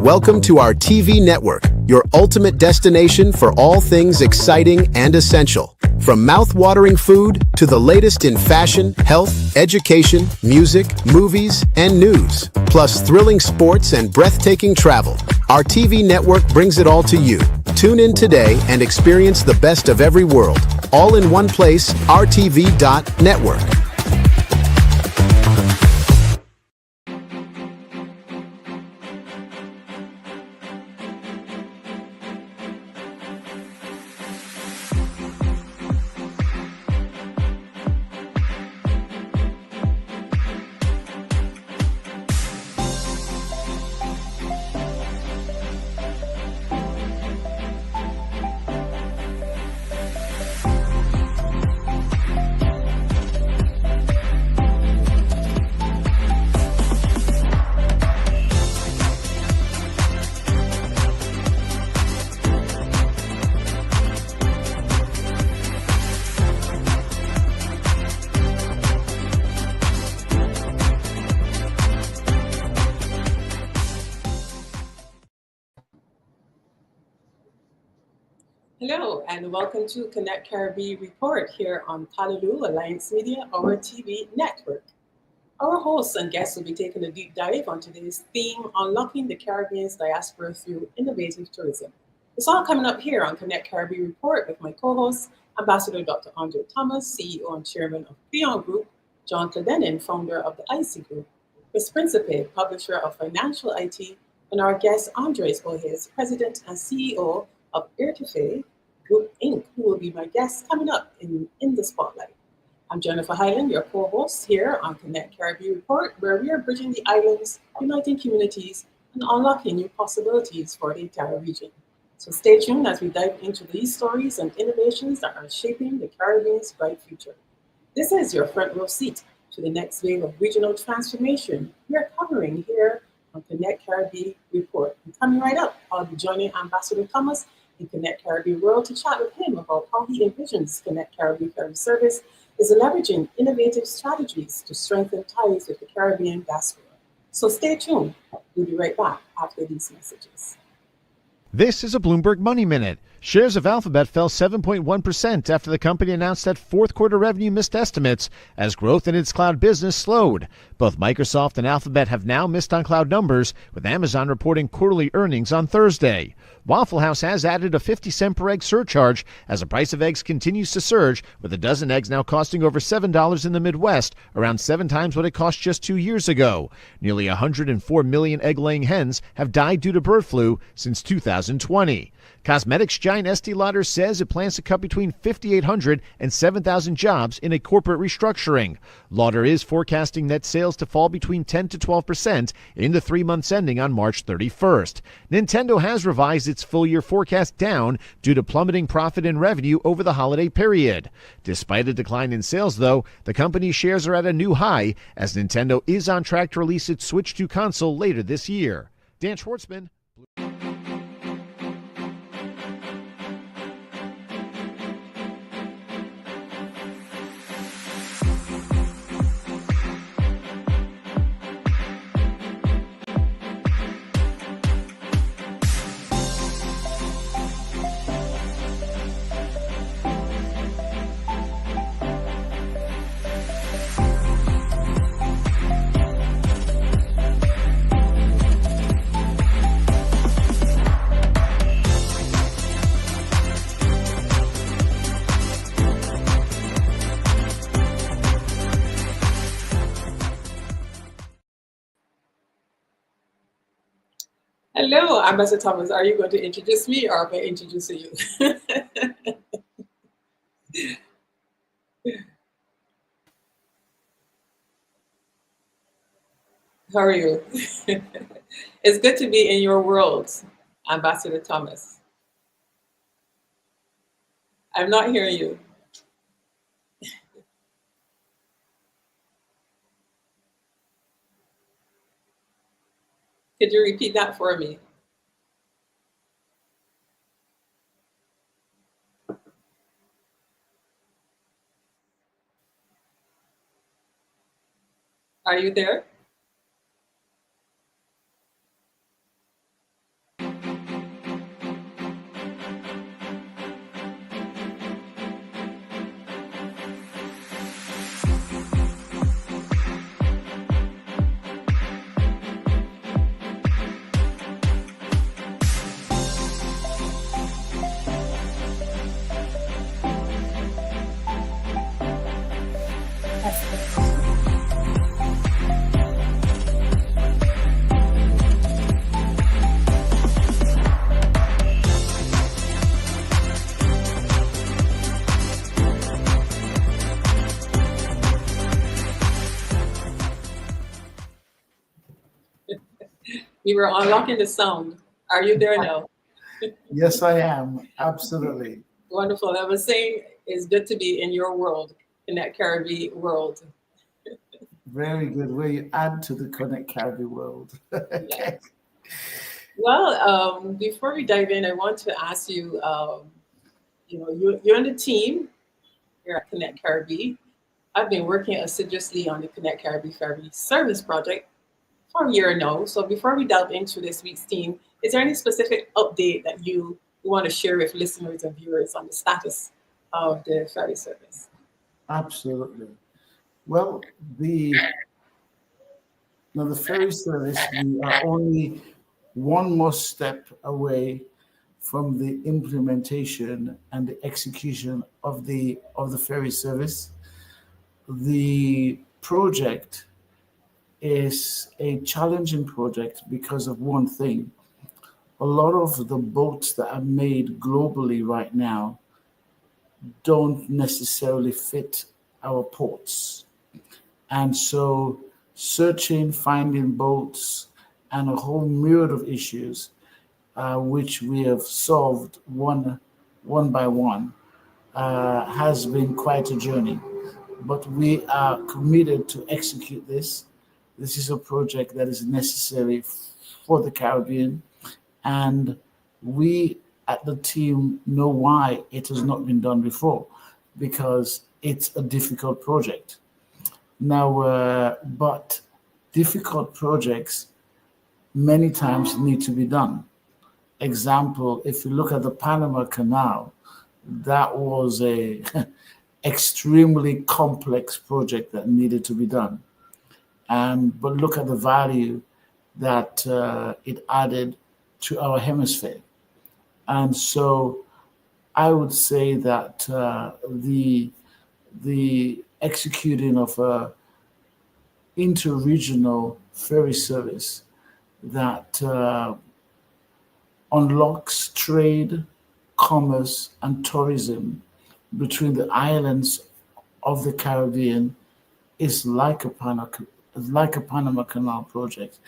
Welcome to our TV network, your ultimate destination for all things exciting and essential. From mouth-watering food to the latest in fashion, health, education, music, movies, and news, plus thrilling sports and breathtaking travel, our TV network brings it all to you. Tune in today and experience the best of every world, all in one place, rtv.network. Hello, and welcome to Connect Caribe Report here on Kalaloo Alliance Media, our TV network. Our hosts and guests will be taking a deep dive on today's theme, Unlocking the Caribbean's Diaspora Through Innovative Tourism. It's all coming up here on Connect Caribe Report with my co-host, Ambassador Dr. Andre Thomas, CEO and Chairman of Creon Group, John Clendenin, founder of the IC Group, Chris Principe, publisher of Financial IT, and our guest, Andres Bojes, President and CEO of Irtife Group Inc., who will be my guest coming up in the spotlight. I'm Jennifer Hyland, your co-host here on Connect Caribbean Report, where we are bridging the islands, uniting communities, and unlocking new possibilities for the entire region. So stay tuned as we dive into these stories and innovations that are shaping the Caribbean's bright future. This is your front row seat to the next wave of regional transformation we are covering here on Connect Caribbean Report. And coming right up, I'll be joining Ambassador Thomas in Connect Caribbean World to chat with him about how he envisions Connect Caribbean Ferry Service is leveraging innovative strategies to strengthen ties with the Caribbean diaspora. So stay tuned. We'll be right back after these messages. This is a Bloomberg Money Minute. Shares of Alphabet fell 7.1% after the company announced that fourth quarter revenue missed estimates as growth in its cloud business slowed. Both Microsoft and Alphabet have now missed on cloud numbers, with Amazon reporting quarterly earnings on Thursday. Waffle House has added a 50-cent per egg surcharge as the price of eggs continues to surge, with a dozen eggs now costing over $7 in the Midwest, around 7 times what it cost just 2 years ago. Nearly 104 million egg-laying hens have died due to bird flu since 2020. Cosmetics giant Estee Lauder says it plans to cut between 5,800 and 7,000 jobs in a corporate restructuring. Lauder is forecasting net sales to fall between 10 to 12% in the 3 months ending on March 31st. Nintendo has revised its full-year forecast down due to plummeting profit and revenue over the holiday period. Despite a decline in sales, though, the company's shares are at a new high as Nintendo is on track to release its Switch 2 console later this year. Dan Schwartzman. Hello, Ambassador Thomas. Are you going to introduce me or am I introducing you? How are you? It's good to be in your world, Ambassador Thomas. I'm not hearing you. Could you repeat that for me? Are you there? We were unlocking the sound. Are you there now? Yes, I am. Absolutely. Wonderful. I was saying it's good to be in your world, in that Caribbean world. Very good. Where you add to the Connect Caribbean world. Yeah. Okay. Well, before we dive in, I want to ask you, you're on the team here at Connect Caribbean. I've been working assiduously on the Connect Caribbean Ferry Service Project for a year now. So before we delve into this week's theme, is there any specific update that you want to share with listeners and viewers on the status of the ferry service? Absolutely. Well, the ferry service, we are only one more step away from the implementation and the execution of the ferry service. The project is a challenging project because of one thing. A lot of the boats that are made globally right now don't necessarily fit our ports. And so searching, finding boats, and a whole myriad of issues, which we have solved one by one, has been quite a journey. But we are committed to execute this. This is a project that is necessary for the Caribbean, and we at the team know why it has not been done before, because it's a difficult project. Now, but difficult projects many times need to be done. Example, if you look at the Panama Canal, that was a extremely complex project that needed to be done. And but look at the value that it added to our hemisphere. And so I would say that the executing of a interregional ferry service that unlocks trade, commerce, and tourism between the islands of the Caribbean is like a Panama Canal project.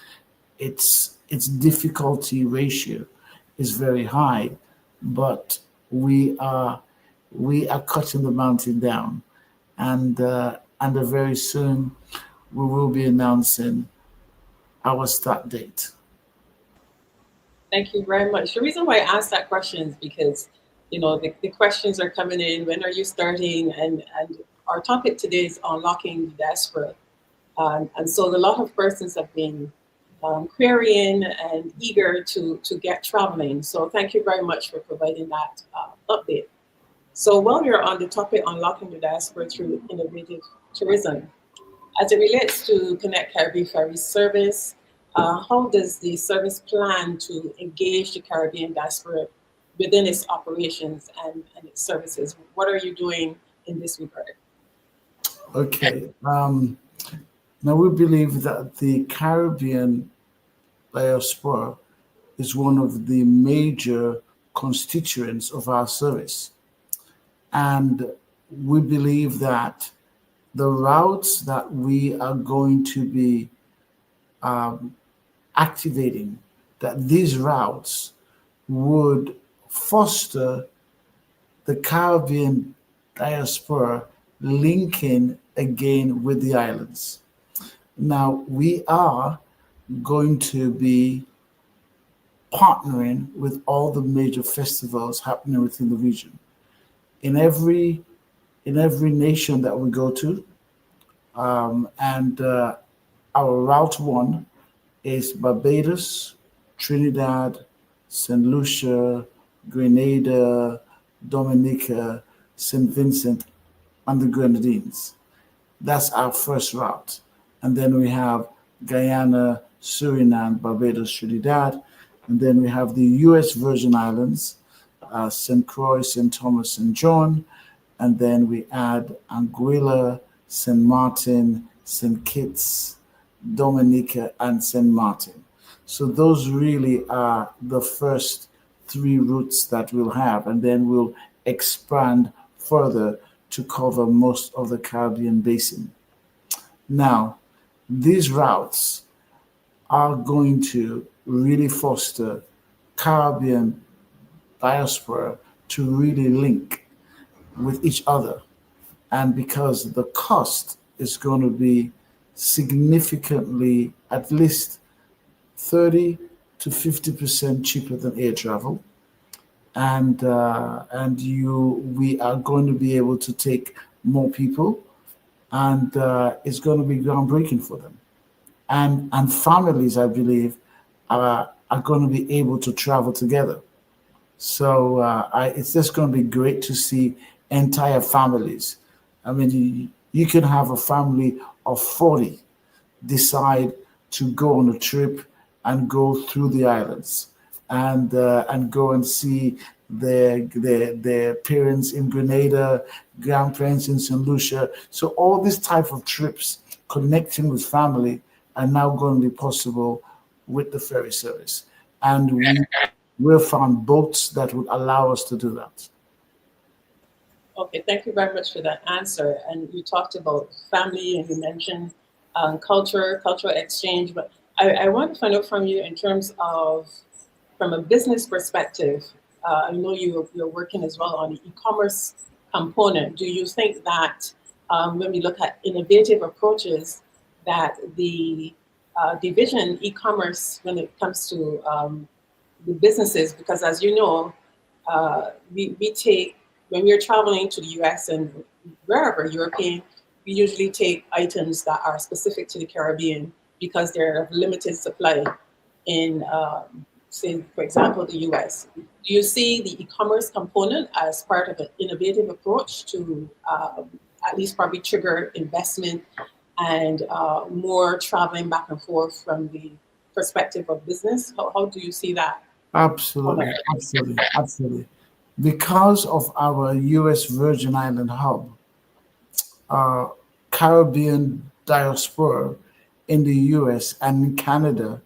Its difficulty ratio is very high, but we are cutting the mountain down, and very soon we will be announcing our start date. Thank you very much. The reason why I asked that question is because, the questions are coming in. When are you starting? And our topic today is unlocking the diaspora. And so a lot of persons have been querying and eager to get traveling. So thank you very much for providing that update. So while we're on the topic unlocking the diaspora through innovative tourism, as it relates to Connect Caribbean Ferry Service, how does the service plan to engage the Caribbean diaspora within its operations and its services? What are you doing in this regard? Okay. Now we believe that the Caribbean diaspora is one of the major constituents of our service. And we believe that the routes that we are going to be activating, that these routes would foster the Caribbean diaspora linking again with the islands. Now, we are going to be partnering with all the major festivals happening within the region. In every nation that we go to, and our Route 1 is Barbados, Trinidad, St. Lucia, Grenada, Dominica, St. Vincent, and the Grenadines. That's our first route. And then we have Guyana, Suriname, Barbados, Trinidad. And then we have the U.S. Virgin Islands, St. Croix, St. Thomas, St. John. And then we add Anguilla, St. Martin, St. Kitts, Dominica, and St. Martin. So those really are the first three routes that we'll have, and then we'll expand further to cover most of the Caribbean basin. Now, these routes are going to really foster Caribbean diaspora to really link with each other. And because the cost is going to be significantly, at least 30 to 50% cheaper than air travel. And we are going to be able to take more people, and it's going to be groundbreaking for them. And families, I believe, are going to be able to travel together. So it's just going to be great to see entire families. I mean, you can have a family of 40 decide to go on a trip and go through the islands and go and see their parents in Grenada, grandparents in St. Lucia. So all these type of trips connecting with family are now going to be possible with the ferry service. And we've found boats that would allow us to do that. Okay, thank you very much for that answer. And you talked about family and you mentioned cultural exchange, but I want to find out from you in terms of, from a business perspective, I know you're working as well on the e-commerce component. Do you think that when we look at innovative approaches, that the division e-commerce, when it comes to the businesses, because as you know, we take, when we're traveling to the US and wherever European, we usually take items that are specific to the Caribbean because they're of limited supply in, say, for example, the US. Do you see the e-commerce component as part of an innovative approach to at least probably trigger investment and more traveling back and forth from the perspective of business? How do you see that? Absolutely, absolutely, absolutely. Because of our U.S. Virgin Island hub, Caribbean diaspora in the U.S. and in Canada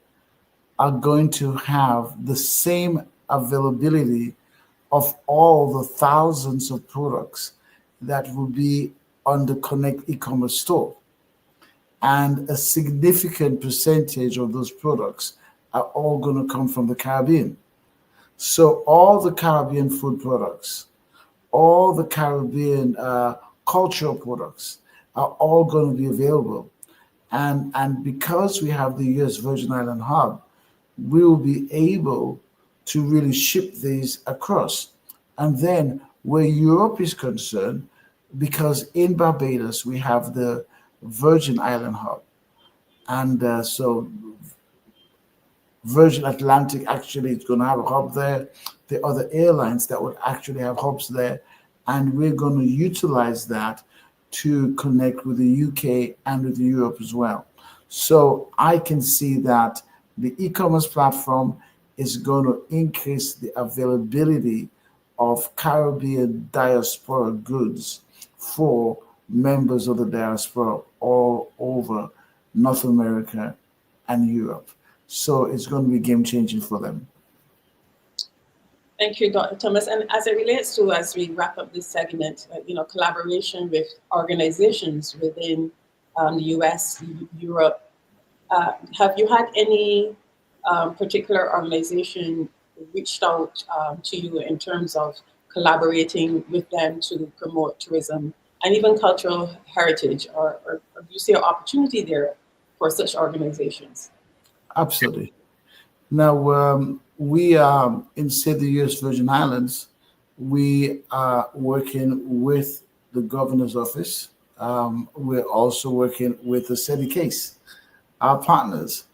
are going to have the same availability of all the thousands of products that will be on the Connect e-commerce store. And a significant percentage of those products are all going to come from the Caribbean. So all the Caribbean food products, all the Caribbean cultural products are all going to be available. And because we have the US Virgin Island hub, we will be able to really ship these across. And then where Europe is concerned, because in Barbados we have the Virgin Island hub, and so Virgin Atlantic actually is going to have a hub there. The other airlines that would actually have hubs there, and we're going to utilize that to connect with the UK and with Europe as well. So I can see that the e-commerce platform is going to increase the availability of Caribbean diaspora goods for members of the diaspora all over North America and Europe. So it's going to be game changing for them. Thank you, Dr. Thomas. And as it relates to, as we wrap up this segment, collaboration with organizations within the US, Europe, have you had any particular organization reached out to you in terms of collaborating with them to promote tourism and even cultural heritage, or do you see an opportunity there for such organizations? Absolutely. Now, we are in, say, the U.S. Virgin Islands. We are working with the governor's office. We're also working with the SETI case, our partners,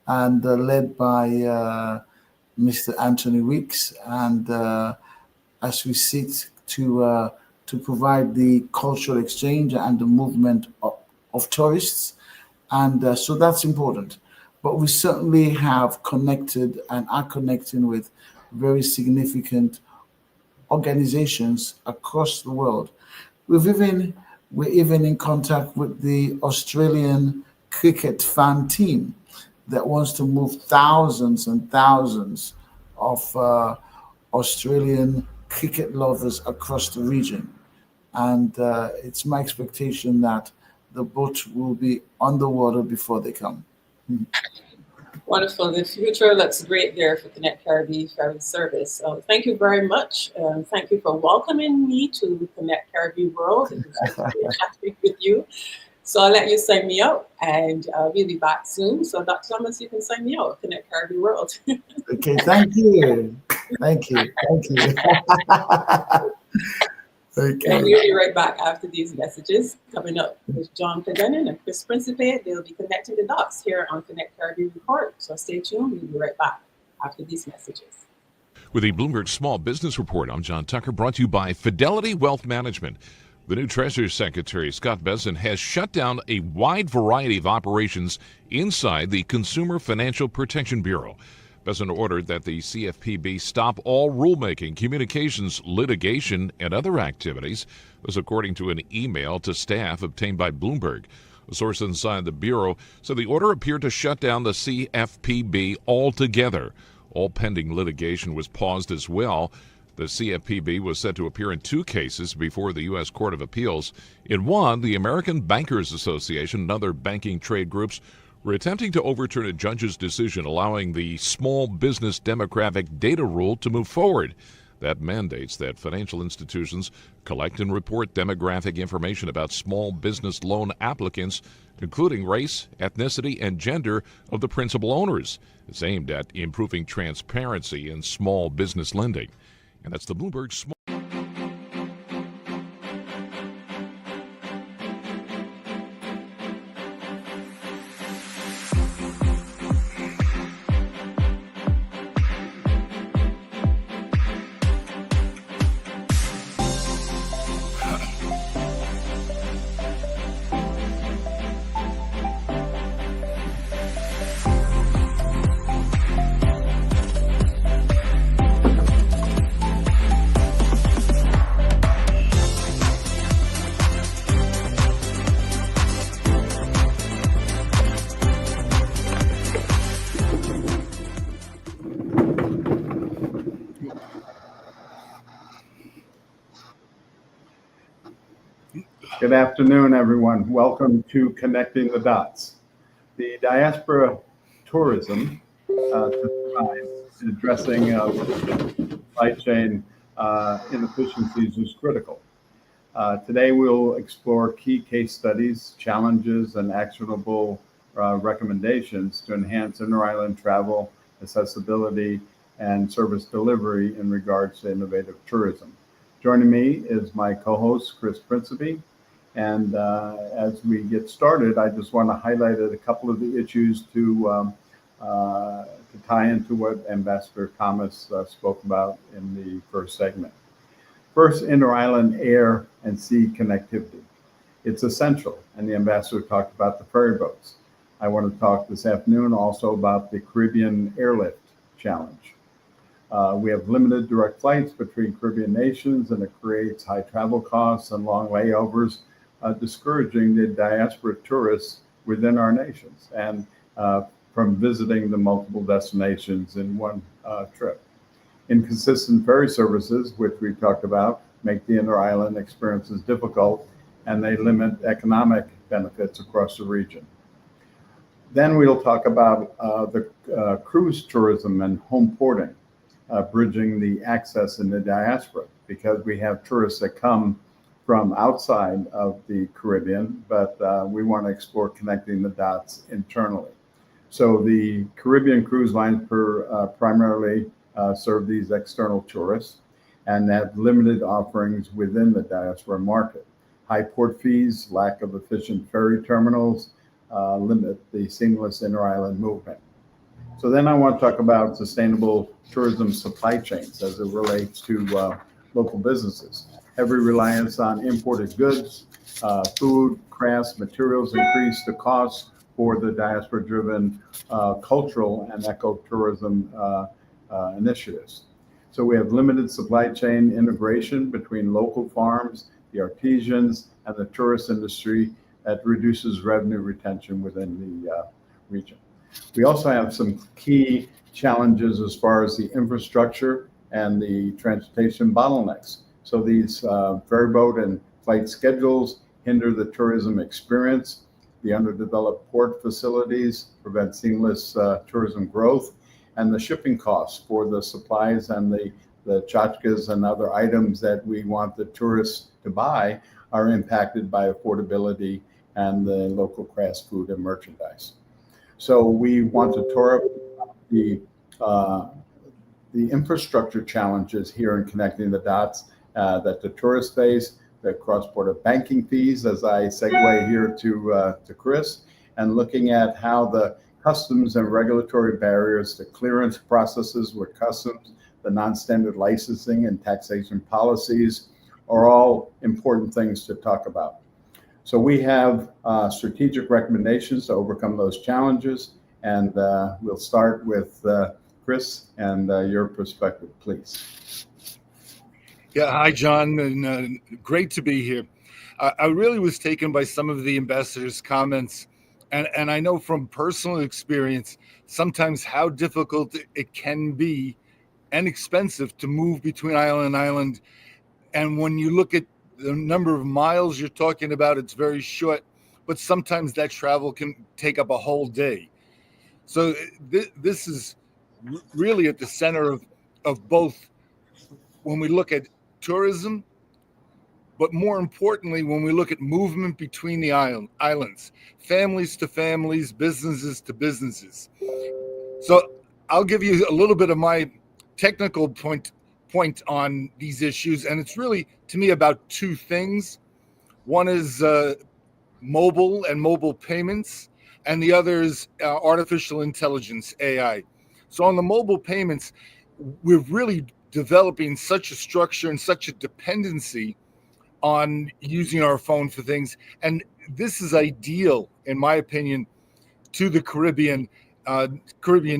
and led by Mr. Anthony Weeks. And as we seek to provide the cultural exchange and the movement of tourists, and so that's important. But we certainly have connected and are connecting with very significant organizations across the world. We've even We're even in contact with the Australian cricket fan team that wants to move thousands and thousands of Australian cricket lovers across the region. And it's my expectation that the boat will be underwater before they come. Wonderful. The future looks great there for Connect Caribbean Ferry Service. So thank you very much. Thank you for welcoming me to Connect Caribbean World. It was great chatting with you. So I'll let you sign me out, and we'll be back soon. So Dr. Thomas, you can sign me out, Connect Caribbean World. Okay, thank you. Thank you. Thank you. And Okay. we'll be right back after these messages. Coming up with John Clendenin and Chris Principe. They'll be connecting the dots here on Connect Caribbean Report. So stay tuned. We'll be right back after these messages. With the Bloomberg Small Business Report, I'm John Tucker, brought to you by Fidelity Wealth Management. The new Treasury Secretary, Scott Bessent, has shut down a wide variety of operations inside the Consumer Financial Protection Bureau. Bessent ordered that the CFPB stop all rulemaking, communications, litigation, and other activities. This according to an email to staff obtained by Bloomberg. A source inside the Bureau said the order appeared to shut down the CFPB altogether. All pending litigation was paused as well. The CFPB was set to appear in two cases before the U.S. Court of Appeals. In one, the American Bankers Association and other banking trade groups were attempting to overturn a judge's decision allowing the Small Business Demographic Data Rule to move forward. That mandates that financial institutions collect and report demographic information about small business loan applicants, including race, ethnicity, and gender of the principal owners. It's aimed at improving transparency in small business lending. And that's the Bloomberg Small. Good afternoon, everyone. Welcome to Connecting the Dots. The Diaspora tourism addressing supply chain inefficiencies is critical. Today, we'll explore key case studies, challenges, and actionable recommendations to enhance inter-island travel, accessibility, and service delivery in regards to innovative tourism. Joining me is my co-host, Chris Principe. And as we get started, I just want to highlight a couple of the issues to tie into what Ambassador Thomas spoke about in the first segment. First, inter-island air and sea connectivity. It's essential, and the ambassador talked about the ferry boats. I want to talk this afternoon also about the Caribbean airlift challenge. We have limited direct flights between Caribbean nations, and it creates high travel costs and long layovers, discouraging the diaspora tourists within our nations and from visiting the multiple destinations in one trip. Inconsistent ferry services, which we talked about, make the inter-island experiences difficult, and they limit economic benefits across the region. Then we'll talk about the cruise tourism and home porting, bridging the access in the diaspora, because we have tourists that come from outside of the Caribbean, but we want to explore connecting the dots internally. So the Caribbean cruise lines primarily serve these external tourists and have limited offerings within the diaspora market. High port fees, lack of efficient ferry terminals limit the seamless inter-island movement. So then I want to talk about sustainable tourism supply chains as it relates to local businesses. Heavy reliance on imported goods, food, crafts, materials increase the cost for the diaspora-driven cultural and ecotourism initiatives. So we have limited supply chain integration between local farms the artisans, and the tourist industry that reduces revenue retention within the region. We also have some key challenges as far as the infrastructure and the transportation bottlenecks. So these ferryboat and flight schedules hinder the tourism experience. The underdeveloped port facilities prevent seamless tourism growth, and the shipping costs for the supplies and the tchotchkes and other items that we want the tourists to buy are impacted by affordability and the local crafts, food, and merchandise. So we want to tore up the infrastructure challenges here in connecting the dots that the tourists face, the cross-border banking fees, as I segue here to Chris, and looking at how the customs and regulatory barriers, the clearance processes with customs, the non-standard licensing and taxation policies are all important things to talk about. So we have strategic recommendations to overcome those challenges, and we'll start with Chris and your perspective, please. Yeah, hi, John, and great to be here. I really was taken by some of the ambassadors' comments, and I know from personal experience sometimes how difficult it can be and expensive to move between island and island. And when you look at the number of miles you're talking about, it's very short, but sometimes that travel can take up a whole day. So this is really at the center of both when we look at tourism, but more importantly, when we look at movement between the islands, families to families, businesses to businesses. So I'll give you a little bit of my technical point on these issues, and it's really, to me, about two things. One is mobile and mobile payments, and the other is artificial intelligence, AI. So on the mobile payments, we're really developing such a structure and such a dependency on using our phone for things. And this is ideal, in my opinion, to the Caribbean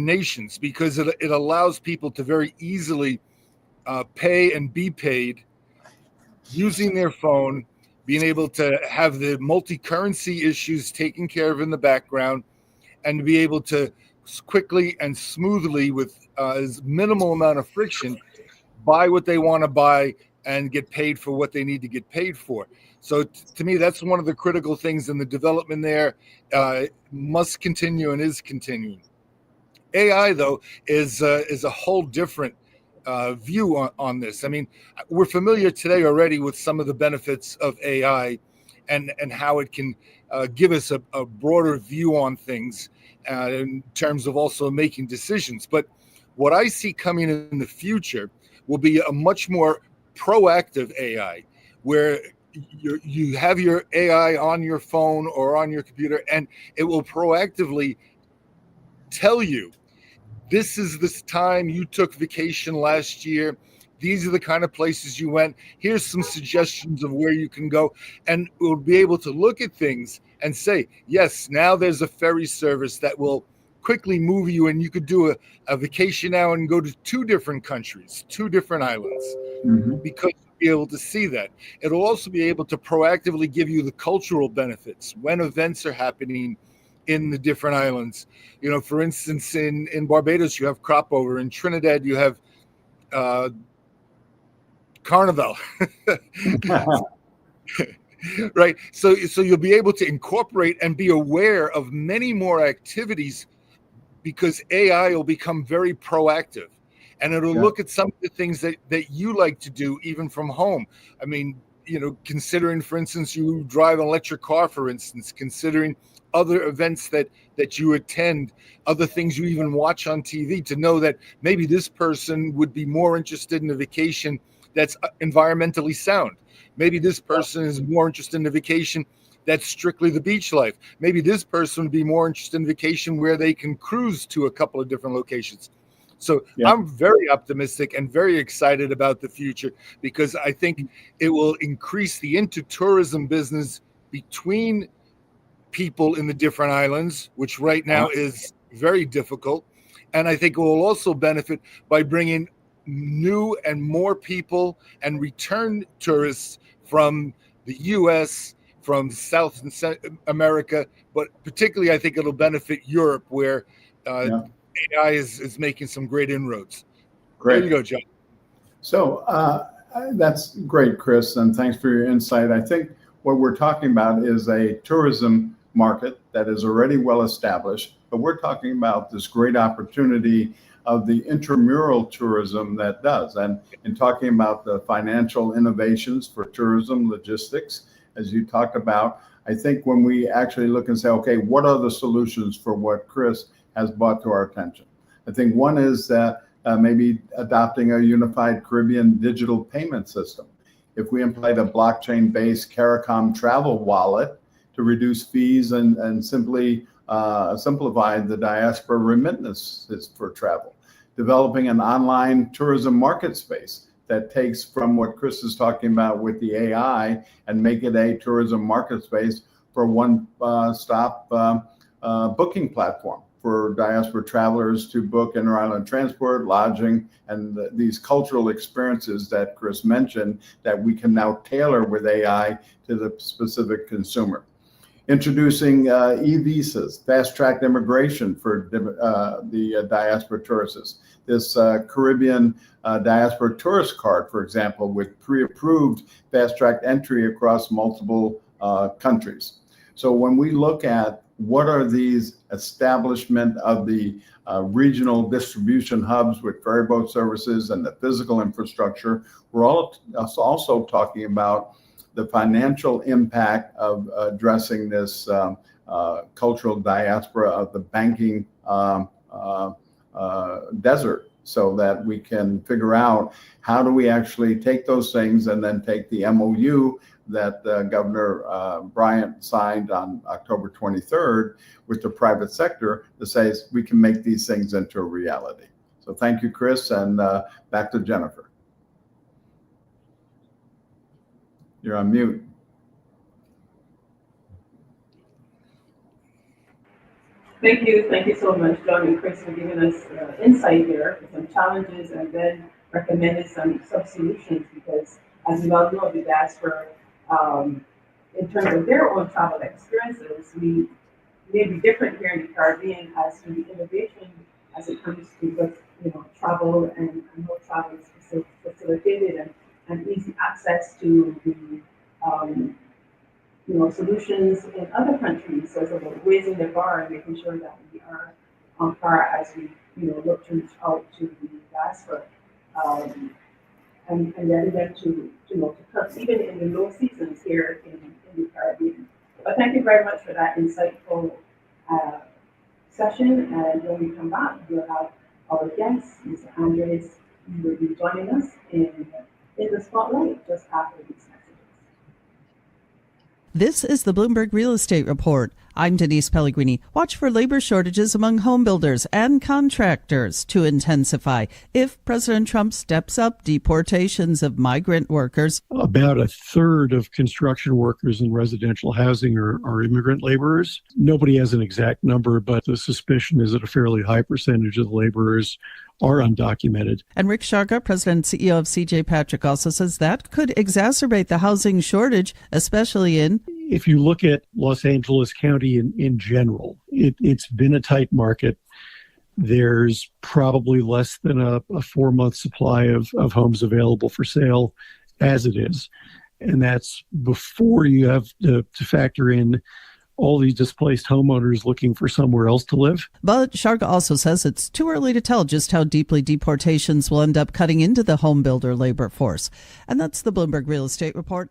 nations, because it allows people to very easily pay and be paid using their phone, being able to have the multi-currency issues taken care of in the background, and to be able to quickly and smoothly, with as minimal amount of friction, buy what they want to buy and get paid for what they need to get paid for. So to me, that's one of the critical things in the development there. Must continue and is continuing. AI, though, is a whole different view on this. I mean, we're familiar today already with some of the benefits of AI and how it can give us a broader view on things in terms of also making decisions. But what I see coming in the future will be a much more proactive AI, where you have your AI on your phone or on your computer, and it will proactively tell you, this is this time you took vacation last year. These are the kind of places you went. Here's some suggestions of where you can go. And we'll be able to look at things and say, yes, now there's a ferry service that will quickly move you, and you could do a vacation now and go to 2 different countries, 2 different islands, because you'll be able to see that. It'll also be able to proactively give you the cultural benefits when events are happening in the different islands. You know, for instance, in Barbados, you have crop over. In Trinidad, you have Carnival. Right. So you'll be able to incorporate and be aware of many more activities, because AI will become very proactive, and it'll look at some of the things that you like to do even from home. I mean, you know, considering, for instance, you drive an electric car, for instance, considering other events that you attend, other things you even watch on TV, to know that maybe this person would be more interested in a vacation that's environmentally sound. Maybe this person is more interested in a vacation that's strictly the beach life. Maybe this person would be more interested in vacation where they can cruise to a couple of different locations. So I'm very optimistic and very excited about the future, because I think it will increase the intertourism business between people in the different islands, which right now is very difficult. And I think it will also benefit by bringing new and more people and return tourists from the U.S., from South and America, but particularly I think it'll benefit Europe, where AI is making some great inroads. Great. There you go, John. So that's great, Chris, and thanks for your insight. I think what we're talking about is a tourism market that is already well established, but we're talking about this great opportunity of the intramural tourism that does. And in talking about the financial innovations for tourism logistics, as you talked about, I think when we actually look and say, okay, what are the solutions for what Chris has brought to our attention? I think one is that maybe adopting a unified Caribbean digital payment system. If we implement a blockchain-based CARICOM travel wallet to reduce fees and simply simplify the diaspora remittances for travel. Developing an online tourism market space that takes from what Chris is talking about with the AI and make it a tourism market space for one-stop booking platform for diaspora travelers to book inter-island transport, lodging, and these cultural experiences that Chris mentioned that we can now tailor with AI to the specific consumer. Introducing e-visas, fast-track immigration for the diaspora tourists. This Caribbean diaspora tourist card, for example, with pre-approved fast-track entry across multiple countries. So when we look at what are these establishment of the regional distribution hubs with ferry boat services and the physical infrastructure, we're also talking about the financial impact of addressing this cultural diaspora of the banking desert, so that we can figure out how do we actually take those things and then take the MOU that Governor Bryant signed on October 23rd with the private sector that says we can make these things into a reality. So thank you, Chris, and back to Jennifer. You're on mute. Thank you so much, John and Chris, for giving us insight here, some challenges, and then recommended some solutions, because as you all know, the diaspora, in terms of their own travel experiences, we may be different here in the Caribbean as to the innovation as it comes to travel and how travel is facilitated and easy access to the solutions in other countries. So it's about raising the bar and making sure that we are on par as we look to reach out to the diaspora and ready them to come even in the low seasons here in the Caribbean. But thank you very much for that insightful session. And when we come back, we'll have our guest, Mr. Andres, who will be joining us in the spotlight just after these messages. This is the Bloomberg Real Estate Report. I'm Denise Pellegrini. Watch for labor shortages among home builders and contractors to intensify if President Trump steps up deportations of migrant workers. About a third of construction workers in residential housing are immigrant laborers. Nobody has an exact number, but the suspicion is that a fairly high percentage of the laborers are undocumented. And Rick Sharga, President and CEO of CJ Patrick, also says that could exacerbate the housing shortage, especially in... If you look at Los Angeles County in general, it's been a tight market. There's probably less than a 4-month supply of homes available for sale as it is. And that's before you have to factor in all these displaced homeowners looking for somewhere else to live. But Sharga also says it's too early to tell just how deeply deportations will end up cutting into the home builder labor force. And that's the Bloomberg Real Estate Report.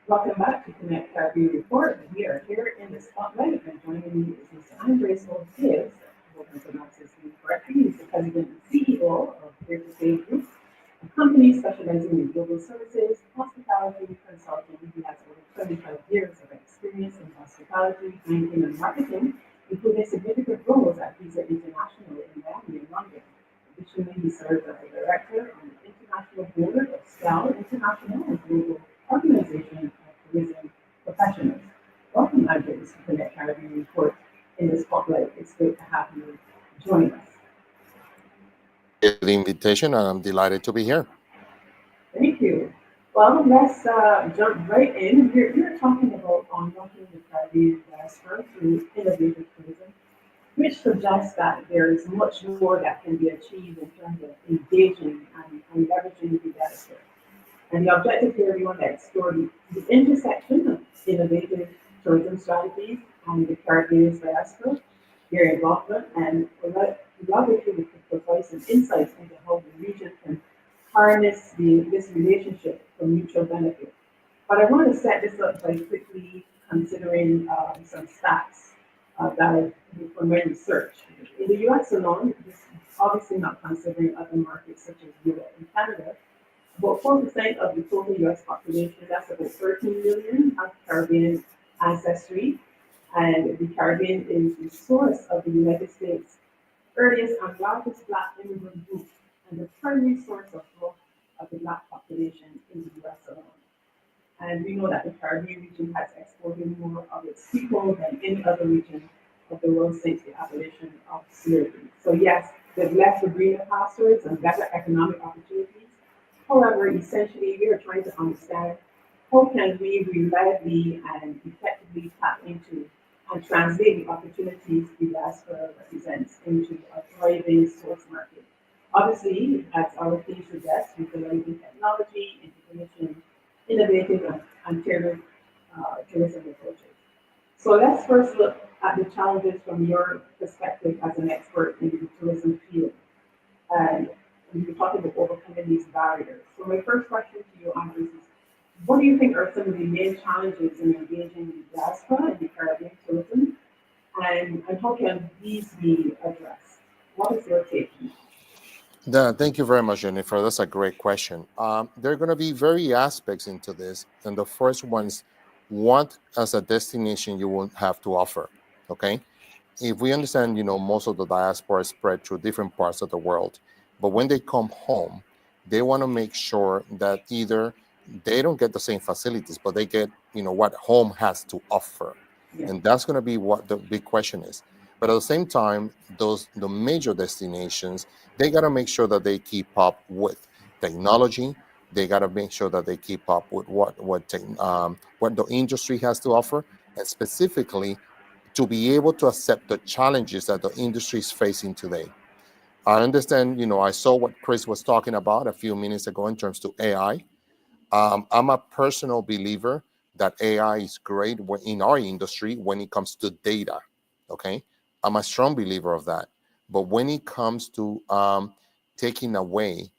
Welcome back to Connect Caribbean Report. We are here in the spotlight, and joining me is Mr. Andres Ortiz. I hope I pronounced his name correctly. He's the president and CEO of Greater Bay Group, a company specializing in global services, hospitality consulting. He has over 25 years of experience in hospitality, banking, and marketing, including significant roles at Visa International in Miami and London. Additionally, he served as a director on the international board of SCAL International and Global Organization of Tourism Professionals. Welcome, Andres, to Connect Caribbean Report in the spotlight. It's great to have you join us. The invitation, and I'm delighted to be here. Thank you. Well, let's jump right in. We're talking about unlocking the Caribbean diaspora through innovative tourism, which suggests that there is much more that can be achieved in terms of engaging and leveraging the diaspora. And the objective here, we want to explore the intersection of innovative tourism strategies and the Caribbean diaspora, their involvement, and collaboratively we could provide some insights into how the region can harness this relationship for mutual benefit. But I want to set this up by quickly considering some stats that I did from my research. In the US alone, this is obviously not considering other markets such as Europe and Canada, about 4% of the total US population, that's about 13 million, have Caribbean ancestry. And the Caribbean is the source of the United States' earliest and largest Black immigrant group, and the primary source of growth of the Black population in the US alone. And we know that the Caribbean region has exported more of its people than any other region of the world since the abolition of slavery. So yes, there's less for greener pastures and better economic opportunities. However, essentially, we are trying to understand how can we reliably and effectively tap into and translate the opportunities the diaspora represents into a thriving source market. Obviously, as our theme suggests, utilizing technology, integration, innovative and tailored tourism approaches. So let's first look at the challenges from your perspective as an expert in the tourism field. And we're talking about overcoming these barriers. So my first question to you, Andres, is what do you think are some of the main challenges in engaging the diaspora in the Caribbean tourism, and how can these be addressed? What is your take? Thank you very much, Jennifer. That's a great question. There are going to be various aspects into this, and the first one is what as a destination you will have to offer. Okay, if we understand, most of the diaspora is spread through different parts of the world, but when they come home, they want to make sure that either they don't get the same facilities, but they get, what home has to offer. Yeah. And that's going to be what the big question is. But at the same time, the major destinations, they got to make sure that they keep up with technology. They got to make sure that they keep up with what the industry has to offer, and specifically to be able to accept the challenges that the industry is facing today. I understand, I saw what Chris was talking about a few minutes ago in terms to AI. I'm a personal believer that AI is great in our industry when it comes to data. Okay, I'm a strong believer of that. But when it comes to taking away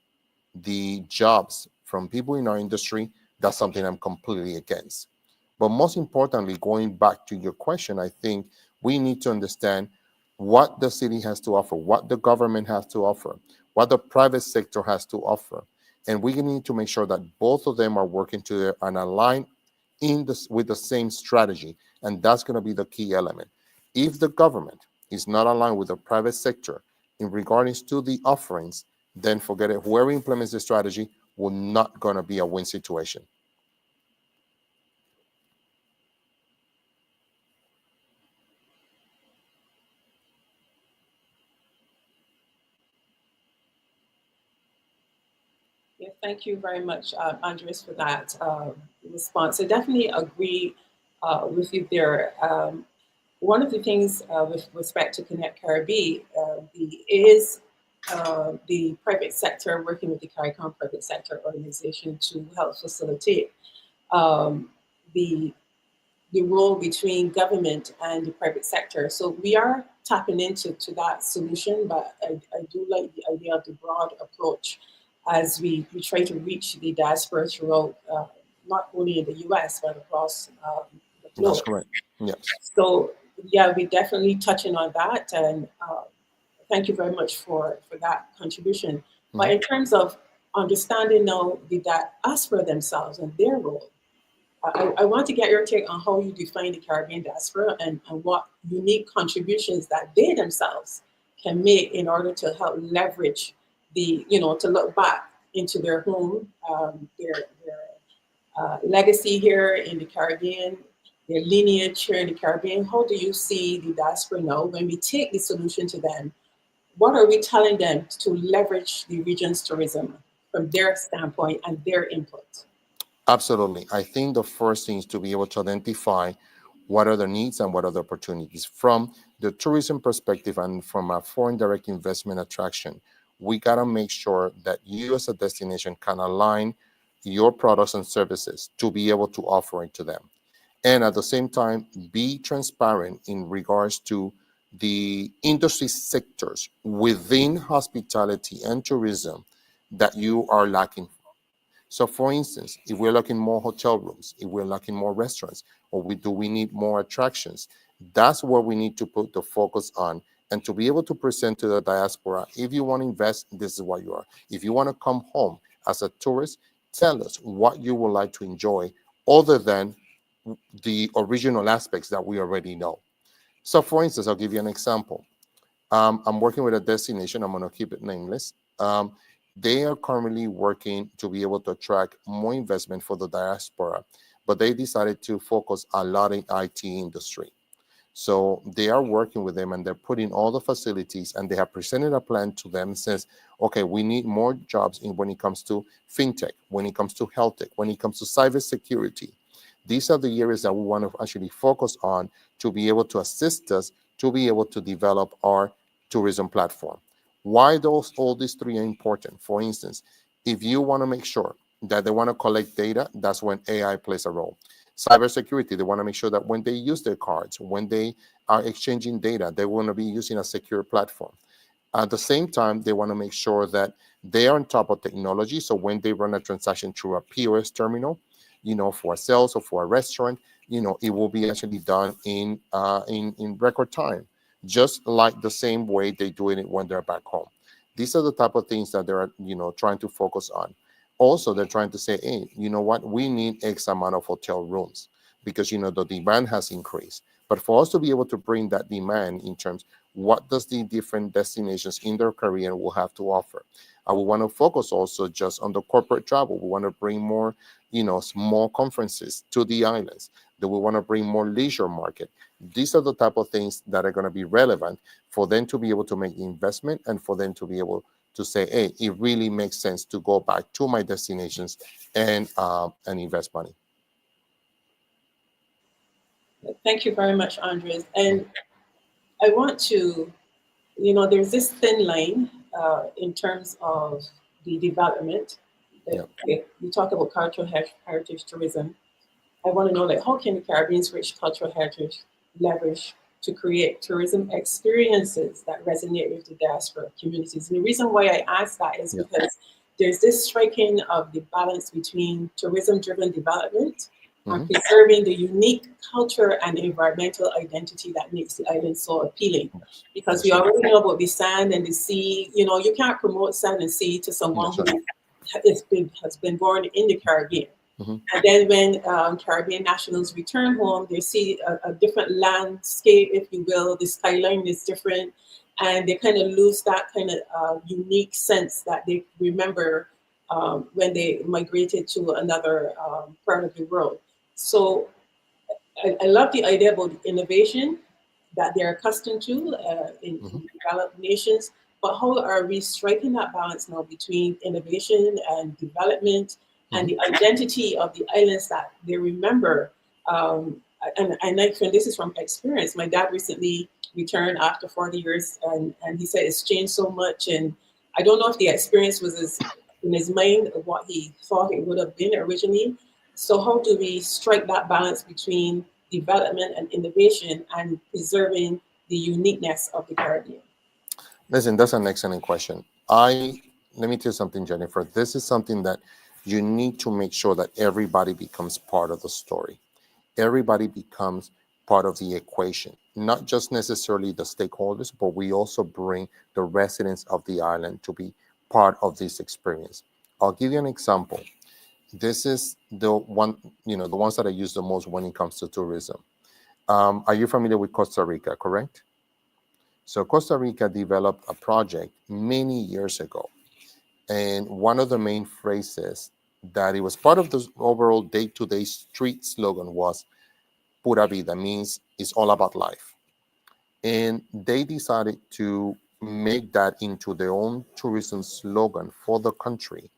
the jobs from people in our industry, that's something I'm completely against. But most importantly, going back to your question, I think we need to understand what the city has to offer, what the government has to offer, what the private sector has to offer. And we need to make sure that both of them are working together and aligned with the same strategy. And that's going to be the key element. If the government is not aligned with the private sector in regards to the offerings, then forget it. Whoever implements the strategy will not going to be a win situation. Yeah, thank you very much, Andres, for that response. I definitely agree with you there. One of the things with respect to Connect Caribe is the private sector working with the CARICOM private sector organization to help facilitate the role between government and the private sector. So we are tapping into that solution, but I do like the idea of the broad approach as we try to reach the diaspora throughout not only in the US, but across the That's globe. correct. Yes. So, yeah, we're definitely touching on that. And thank you very much for that contribution. But in terms of understanding now the diaspora themselves and their role, I want to get your take on how you define the Caribbean diaspora and what unique contributions that they themselves can make in order to help leverage to look back into their home, their legacy here in the Caribbean, their lineage here in the Caribbean. How do you see the diaspora now when we take the solution to them? What are we telling them to leverage the region's tourism from their standpoint and their input? Absolutely. I think the first thing is to be able to identify what are the needs and what are the opportunities. From the tourism perspective and from a foreign direct investment attraction, we got to make sure that you as a destination can align your products and services to be able to offer it to them. And at the same time, be transparent in regards to the industry sectors within hospitality and tourism that you are lacking. So for instance, if we're looking more hotel rooms, if we're looking more restaurants, or do we need more attractions, that's where we need to put the focus on. And to be able to present to the diaspora, if you want to invest, this is what you are. If you want to come home as a tourist, tell us what you would like to enjoy other than the original aspects that we already know. So for instance, I'll give you an example. I'm working with a destination, I'm going to keep it nameless. They are currently working to be able to attract more investment for the diaspora, but they decided to focus a lot in IT industry. So they are working with them and they're putting all the facilities, and they have presented a plan to them, says, okay, we need more jobs when it comes to fintech, when it comes to health tech, when it comes to cybersecurity. These are the areas that we want to actually focus on to be able to assist us to be able to develop our tourism platform. Why all these three are important? For instance, if you want to make sure that they want to collect data, that's when AI plays a role. Cybersecurity, they want to make sure that when they use their cards, when they are exchanging data, they want to be using a secure platform. At the same time, they want to make sure that they are on top of technology. So when they run a transaction through a POS terminal, for a sales or for a restaurant, it will be actually done in record time, just like the same way they do it when they're back home. These are the type of things that they're, trying to focus on. Also, they're trying to say, hey, you know what? We need X amount of hotel rooms because, the demand has increased. But for us to be able to bring that demand in terms, what does the different destinations in their Caribbean will have to offer? We want to focus also just on the corporate travel. We want to bring more, small conferences to the islands. Do we want to bring more leisure market? These are the type of things that are going to be relevant for them to be able to make the investment and for them to be able to say, hey, it really makes sense to go back to my destinations and invest money. Thank you very much, Andres. And I want to, there's this thin line in terms of the development. Okay, you talk about cultural heritage tourism. I want to know, how can the Caribbean's rich cultural heritage leverage to create tourism experiences that resonate with the diaspora communities? And the reason why I ask that is because there's this striking of the balance between tourism-driven development and preserving the unique culture and environmental identity that makes the island so appealing. Because we already know about the sand and the sea. You can't promote sand and sea to someone who has been born in the Caribbean. And then when Caribbean nationals return home, they see a different landscape, if you will. The skyline is different, and they kind of lose that kind of unique sense that they remember when they migrated to another part of the world. So I love the idea about innovation that they're accustomed to in developed nations, but how are we striking that balance now between innovation and development and the identity of the islands that they remember? And this is from experience. My dad recently returned after 40 years, and he said it's changed so much. And I don't know if the experience was in his mind of what he thought it would have been originally. So how do we strike that balance between development and innovation and preserving the uniqueness of the Caribbean? Listen, that's an excellent question. Let me tell you something, Jennifer. This is something that, you need to make sure that everybody becomes part of the story. Everybody becomes part of the equation, not just necessarily the stakeholders, but we also bring the residents of the island to be part of this experience. I'll give you an example. This is the one, the ones that I use the most when it comes to tourism. Are you familiar with Costa Rica, correct? So Costa Rica developed a project many years ago. And one of the main phrases that it was part of the overall day-to-day street slogan was Pura Vida, means it's all about life. And they decided to make that into their own tourism slogan for the country.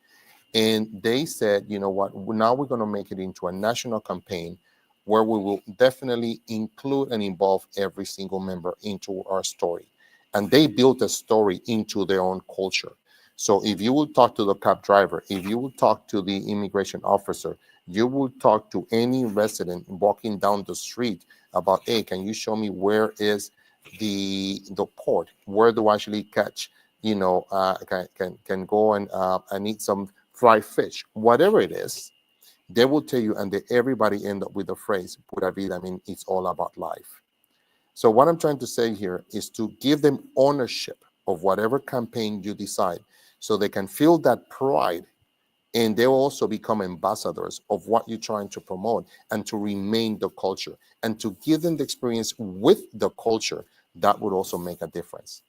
And they said, you know what, now we're going to make it into a national campaign where we will definitely include and involve every single member into our story. And they built a story into their own culture. So if you will talk to the cab driver, if you will talk to the immigration officer, you will talk to any resident walking down the street about, hey, can you show me where is the port? Where do I actually catch, can go and eat some fried fish? Whatever it is, they will tell you, and everybody end up with the phrase, Pura Vida, I mean, it's all about life. So what I'm trying to say here is to give them ownership of whatever campaign you decide so they can feel that pride, and they'll also become ambassadors of what you're trying to promote and to remain the culture and to give them the experience with the culture. That would also make a difference.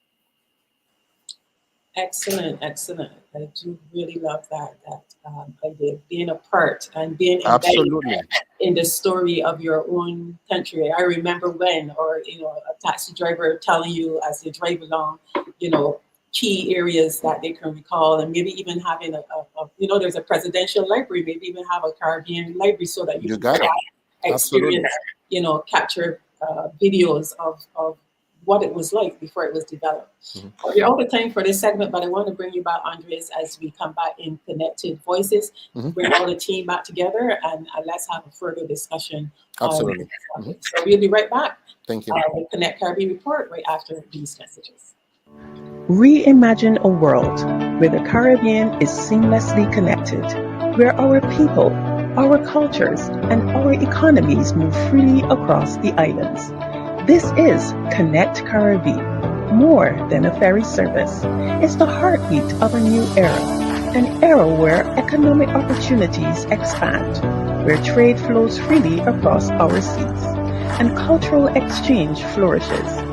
Excellent. I do really love that idea of being a part and being Absolutely embedded in the story of your own country. I remember when, or a taxi driver telling you as they drive along, key areas that they can recall, and maybe even having there's a presidential library, maybe even have a Caribbean library so that you got can it. experience, capture videos of what it was like before it was developed. Mm-hmm. We're out of time for this segment, but I want to bring you back, Andres, as we come back in Connected Voices. Mm-hmm. Bring all the team back together and let's have a further discussion. Absolutely. On this. So we'll be right back. Thank you. The Connect Caribbean report right after these messages. Reimagine a world where the Caribbean is seamlessly connected, where our people, our cultures, and our economies move freely across the islands. This is Connect Caribbean, more than a ferry service. It's the heartbeat of a new era, an era where economic opportunities expand, where trade flows freely across our seas, and cultural exchange flourishes.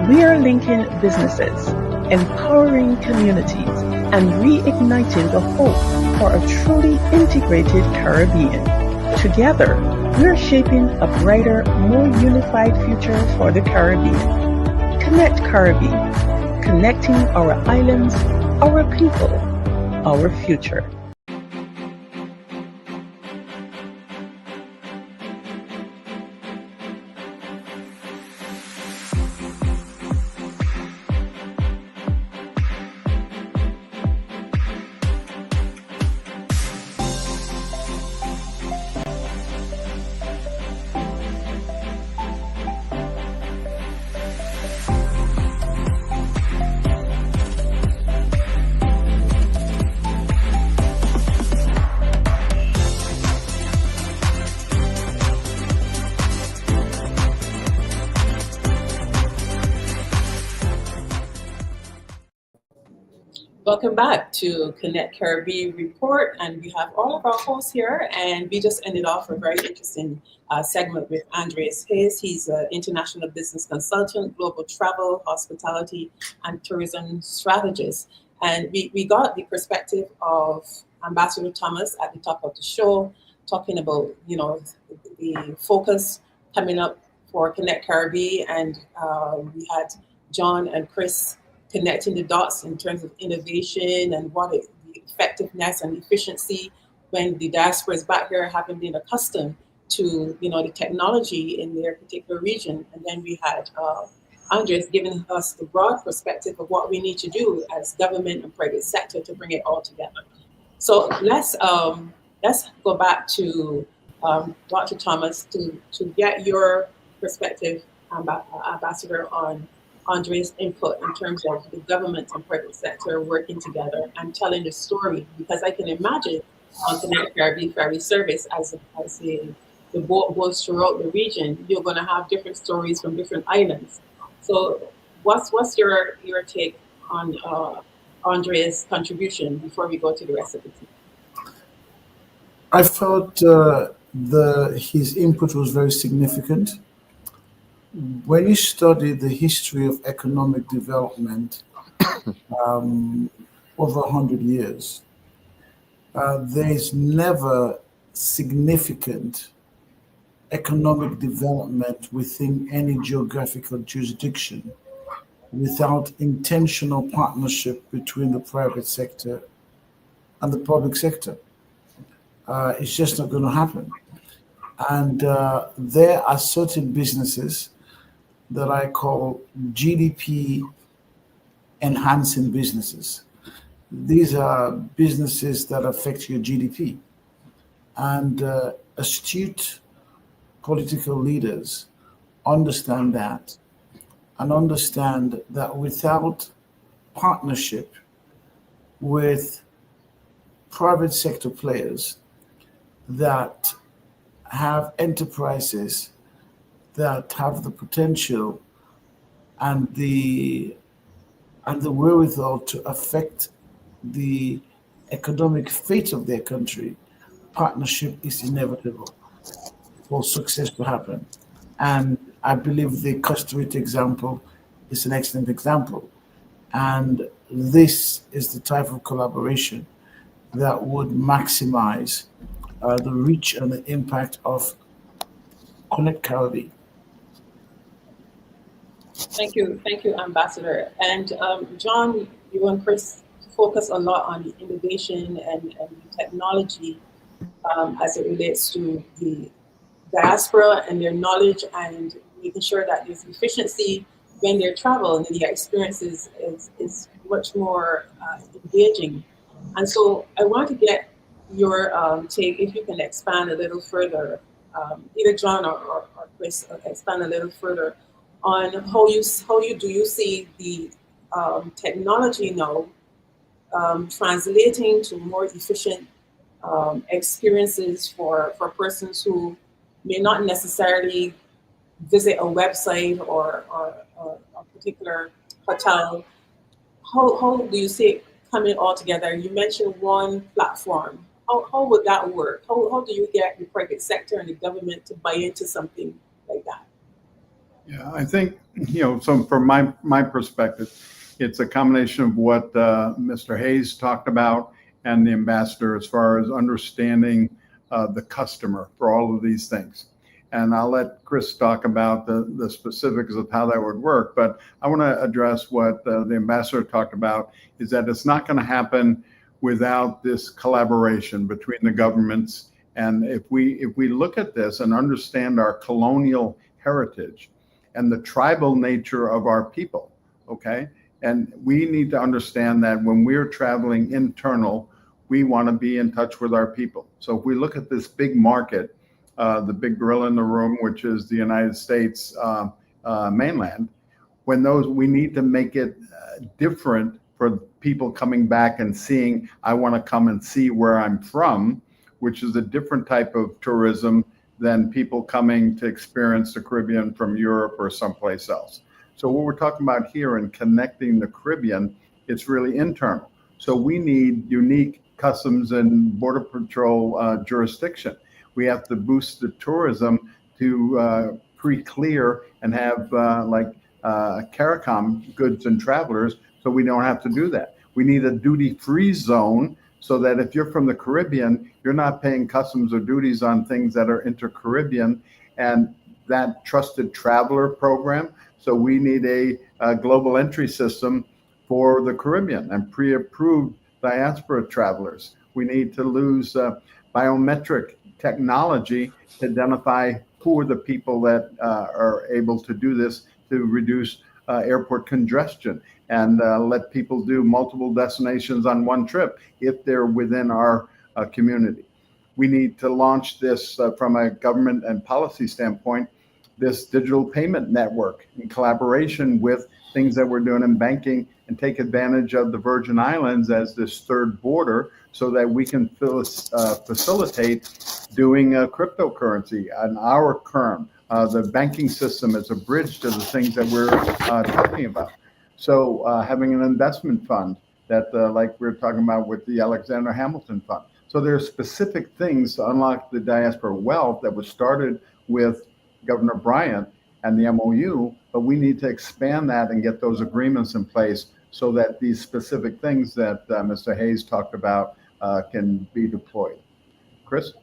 We are linking businesses, empowering communities, and reigniting the hope for a truly integrated Caribbean. Together, we're shaping a brighter, more unified future for the Caribbean. Connect Caribbean, connecting our islands, our people, our future. Welcome back to Connect Caribbean Report, and we have all of our hosts here, and we just ended off a very interesting segment with Andres Hayes. He's an international business consultant, global travel, hospitality, and tourism strategist. And we got the perspective of Ambassador Thomas at the top of the show, talking about, the focus coming up for Connect Caribbean, and we had John and Chris connecting the dots in terms of innovation and the effectiveness and efficiency when the diaspora is back here, having been accustomed to the technology in their particular region. And then we had Andres giving us the broad perspective of what we need to do as government and private sector to bring it all together. So let's go back to Dr. Thomas to get your perspective, Ambassador, on Andre's input in terms of the government and private sector working together and telling the story, because I can imagine on Connect Caribbean ferry service as the boat goes throughout the region, you're going to have different stories from different islands. So, what's your take on Andrea's contribution before we go to the rest of the team? I felt his input was very significant. When you study the history of economic development um, over 100 years, there is never significant economic development within any geographical jurisdiction without intentional partnership between the private sector and the public sector. It's just not going to happen. And there are certain businesses that I call GDP enhancing businesses. These are businesses that affect your GDP. And astute political leaders understand that and understand that without partnership with private sector players that have enterprises that have the potential and the wherewithal to affect the economic fate of their country, partnership is inevitable for success to happen. And I believe the Costa Rica example is an excellent example. And this is the type of collaboration that would maximize the reach and the impact of Connect Caribbean. Thank you, Ambassador. And John, you and Chris focus a lot on innovation and technology as it relates to the diaspora and their knowledge and making sure that there's efficiency when they travel and their experiences is much more engaging. And so I want to get your take, if you can expand a little further, either John or Chris, expand a little further on how you see the technology now translating to more efficient experiences for persons who may not necessarily visit a website or a particular hotel. How do you see it coming all together? You mentioned one platform. How would that work? How do you get the private sector and the government to buy into something like that? Yeah, I think, so from my perspective, it's a combination of what Mr. Hayes talked about and the ambassador as far as understanding the customer for all of these things. And I'll let Chris talk about the specifics of how that would work. But I want to address what the ambassador talked about, is that it's not going to happen without this collaboration between the governments. And if we look at this and understand our colonial heritage and the tribal nature of our people, okay? And we need to understand that when we're traveling internal, we want to be in touch with our people. So if we look at this big market, the big gorilla in the room, which is the United States mainland, we need to make it different for people coming back and seeing, I want to come and see where I'm from, which is a different type of tourism than people coming to experience the Caribbean from Europe or someplace else. So what we're talking about here in connecting the Caribbean, it's really internal. So we need unique customs and border patrol jurisdiction. We have to boost the tourism to pre-clear and have CARICOM goods and travelers, so we don't have to do that. We need a duty-free zone so that if you're from the Caribbean, you're not paying customs or duties on things that are inter-Caribbean, and that trusted traveler program. So we need a global entry system for the Caribbean and pre-approved diaspora travelers. We need to lose biometric technology to identify who are the people that are able to do this to reduce airport congestion and let people do multiple destinations on one trip if they're within our community. We need to launch this from a government and policy standpoint, this digital payment network in collaboration with things that we're doing in banking and take advantage of the Virgin Islands as this third border so that we can facilitate doing cryptocurrency on our current. The banking system is a bridge to the things that we're talking about. So having an investment fund that, like we're talking about with the Alexander Hamilton Fund. So there are specific things to unlock the diaspora wealth that was started with Governor Bryant and the MOU, but we need to expand that and get those agreements in place so that these specific things that Mr. Hayes talked about can be deployed. Chris?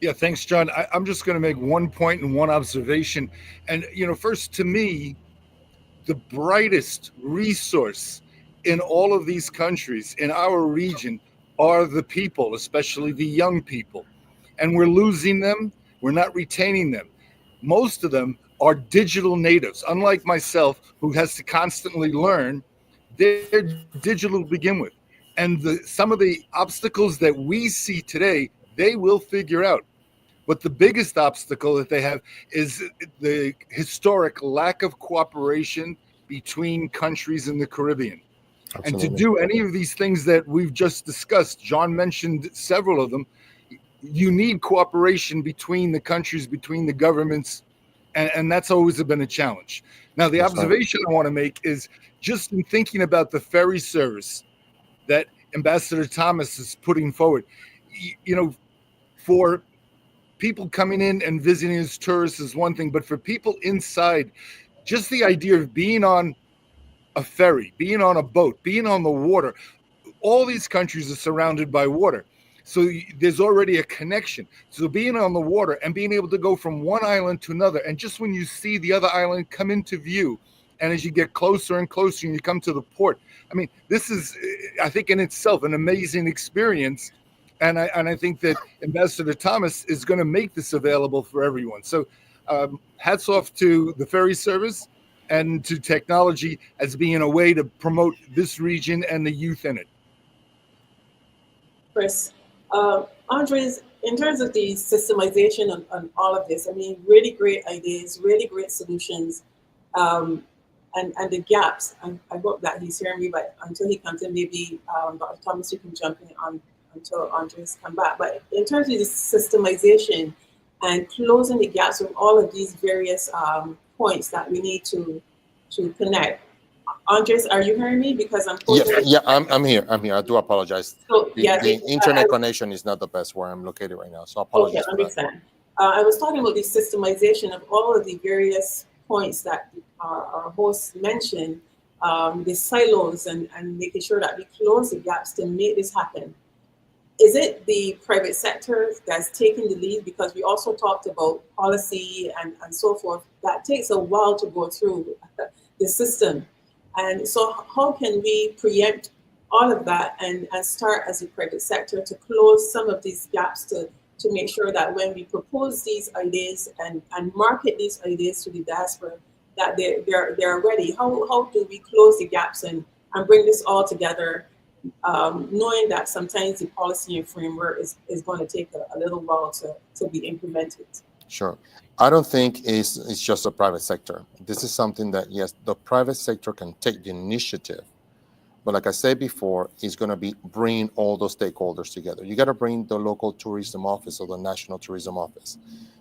Yeah, thanks, John. I'm just going to make one point and one observation. And, first, to me, the brightest resource in all of these countries, in our region, are the people, especially the young people. And we're losing them. We're not retaining them. Most of them are digital natives. Unlike myself, who has to constantly learn, they're digital to begin with. And some of the obstacles that we see today, they will figure out. But the biggest obstacle that they have is the historic lack of cooperation between countries in the Caribbean. Absolutely. And to do any of these things that we've just discussed, John mentioned several of them, you need cooperation between the countries, between the governments, and that's always been a challenge. Now, the observation I want to make is just in thinking about the ferry service that Ambassador Thomas is putting forward, for people coming in and visiting as tourists is one thing, but for people inside, just the idea of being on a ferry, being on a boat, being on the water, all these countries are surrounded by water. So there's already a connection. So being on the water and being able to go from one island to another, and just when you see the other island come into view, and as you get closer and closer and you come to the port, I mean, this is, I think in itself, an amazing experience. And I think that Ambassador Thomas is going to make this available for everyone. So hats off to the ferry service and to technology as being a way to promote this region and the youth in it. Chris, Andres, in terms of the systemization on all of this, I mean, really great ideas, really great solutions, and the gaps. I hope that he's hearing me, but until he comes in, maybe Dr. Thomas, you can jump in on until Andres come back. But in terms of the systemization and closing the gaps with all of these various points that we need to connect. Andres, are you hearing me? Because I'm I'm here. I do apologize. So, the internet connection is not the best where I'm located right now, so I apologize. Okay, understand. I was talking about the systemization of all of the various points that our host mentioned, the silos and making sure that we close the gaps to make this happen. Is it the private sector that's taking the lead? Because we also talked about policy and so forth. That takes a while to go through the system. And so how can we preempt all of that and start as a private sector to close some of these gaps to make sure that when we propose these ideas and market these ideas to the diaspora, that they're ready? How do we close the gaps and bring this all together, knowing that sometimes the policy and framework is going to take a little while to be implemented? Sure. I don't think it's just the private sector. This is something that, yes, the private sector can take the initiative. But like I said before, it's going to be bringing all those stakeholders together. You got to bring the local tourism office or the national tourism office.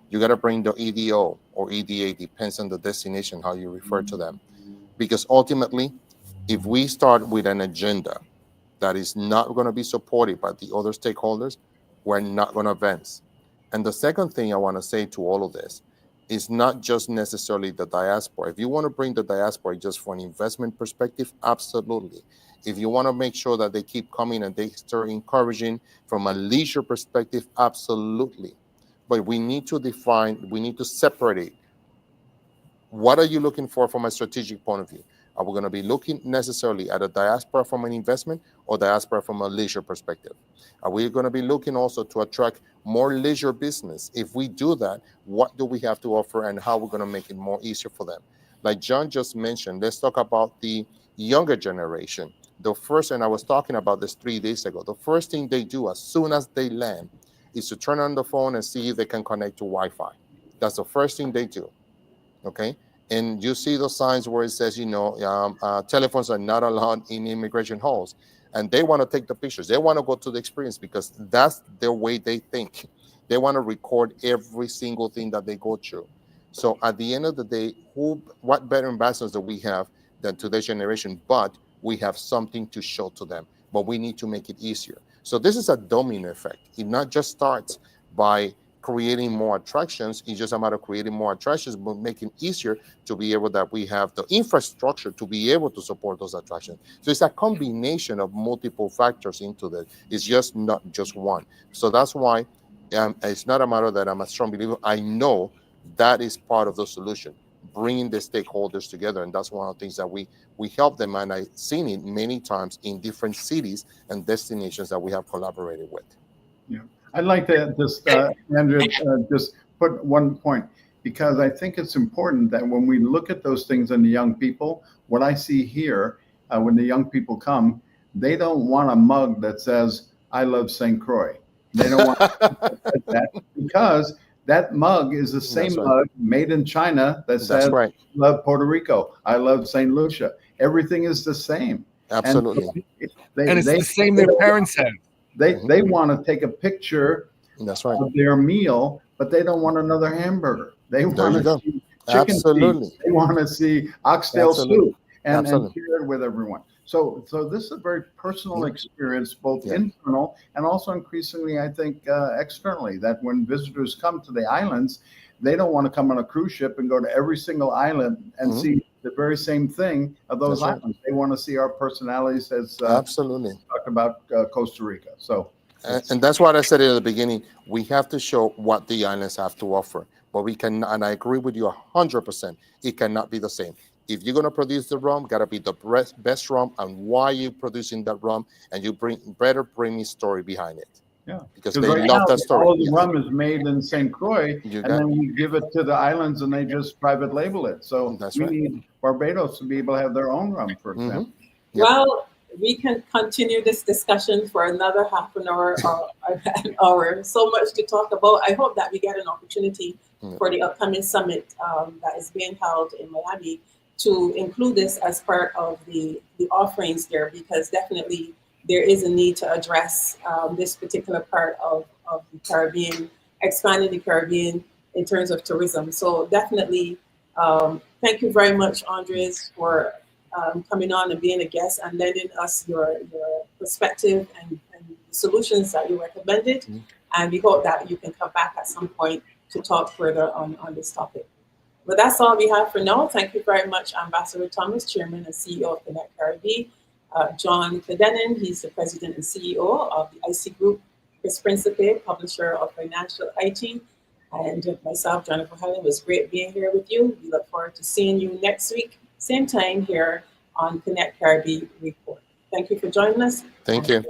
You got to bring the EDO or EDA, depends on the destination, how you refer to them. Because ultimately, if we start with an agenda that is not going to be supported by the other stakeholders, we're not going to advance. And the second thing I want to say to all of this is not just necessarily the diaspora. If you want to bring the diaspora just for an investment perspective, absolutely. If you want to make sure that they keep coming and they start encouraging from a leisure perspective, absolutely. But we need to separate it. What are you looking for from a strategic point of view? Are we going to be looking necessarily at a diaspora from an investment or diaspora from a leisure perspective? Are we going to be looking also to attract more leisure business? If we do that, what do we have to offer and how we're going to make it more easier for them? Like John just mentioned, let's talk about the younger generation. The first, and I was talking about this 3 days ago, the first thing they do as soon as they land is to turn on the phone and see if they can connect to Wi-Fi. That's the first thing they do, okay? And you see those signs where it says, telephones are not allowed in immigration halls. And they want to take the pictures. They want to go to the experience because that's the way they think. They want to record every single thing that they go through. So at the end of the day, what better ambassadors do we have than today's generation? But we have something to show to them. But we need to make it easier. So this is a domino effect. It not just starts by creating more attractions. It's just a matter of creating more attractions, but making it easier to be able that we have the infrastructure to be able to support those attractions. So it's a combination of multiple factors into that. It's just not just one. So that's why it's not a matter that I'm a strong believer. I know that is part of the solution, bringing the stakeholders together. And that's one of the things that we help them. And I've seen it many times in different cities and destinations that we have collaborated with. Yeah. I'd like to just, Andrea, just put one point, because I think it's important that when we look at those things in the young people, what I see here, when the young people come, they don't want a mug that says, I love St. Croix. They don't want that, because that mug is the same mug made in China that says, I love Puerto Rico. I love St. Lucia. Everything is the same. Absolutely. And it's the same their parents had. They want to take a picture of their meal, but they don't want another hamburger. They want to see chicken feet. They want to see oxtail soup and share it with everyone. So this is a very personal experience, both internal and also increasingly, I think, externally, that when visitors come to the islands, they don't want to come on a cruise ship and go to every single island and see the very same thing of those islands. They want to see our personalities, as absolutely talked about Costa Rica. So, and that's what I said at the beginning. We have to show what the islands have to offer, but we can. And I agree with you 100%. It cannot be the same. If you're going to produce the rum, got to be the best rum, and why you producing that rum, and you bring a story behind it. Yeah, because they love that story. All the rum is made in St. Croix, and then we give it to the islands, and they just private label it. So we need Barbados to be able to have their own rum, for example. Well, we can continue this discussion for another half an hour or an hour. So much to talk about. I hope that we get an opportunity for the upcoming summit that is being held in Miami to include this as part of the offerings there, because definitely there is a need to address this particular part of the Caribbean, expanding the Caribbean in terms of tourism. So definitely, thank you very much, Andres, for coming on and being a guest and lending us your perspective and solutions that you recommended. And we hope that you can come back at some point to talk further on this topic. But that's all we have for now. Thank you very much, Ambassador Thomas, Chairman and CEO of Connect Caribe. John Clendenin, he's the President and CEO of the IC Group, Chris Principe, publisher of Financial IT, and myself, Jennifer Helen. It was great being here with you. We look forward to seeing you next week, same time here on Connect Caribbean Report. Thank you for joining us. Thank you.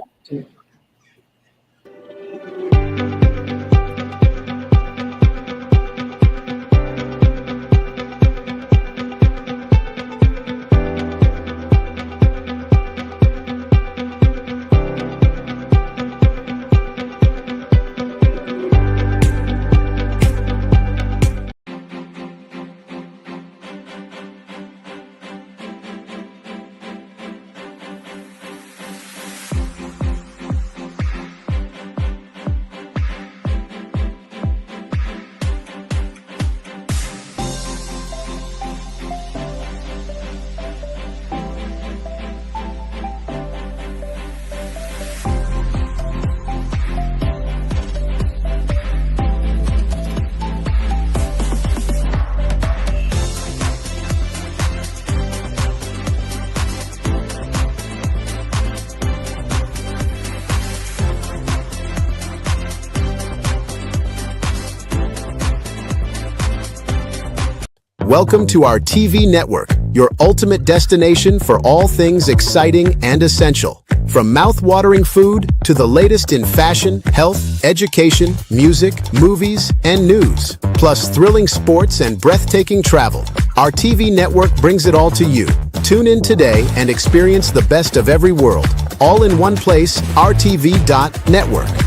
Welcome to our TV network, your ultimate destination for all things exciting and essential. From mouth-watering food to the latest in fashion, health, education, music, movies, and news, plus thrilling sports and breathtaking travel. Our TV network brings it all to you. Tune in today and experience the best of every world. All in one place, rtv.network.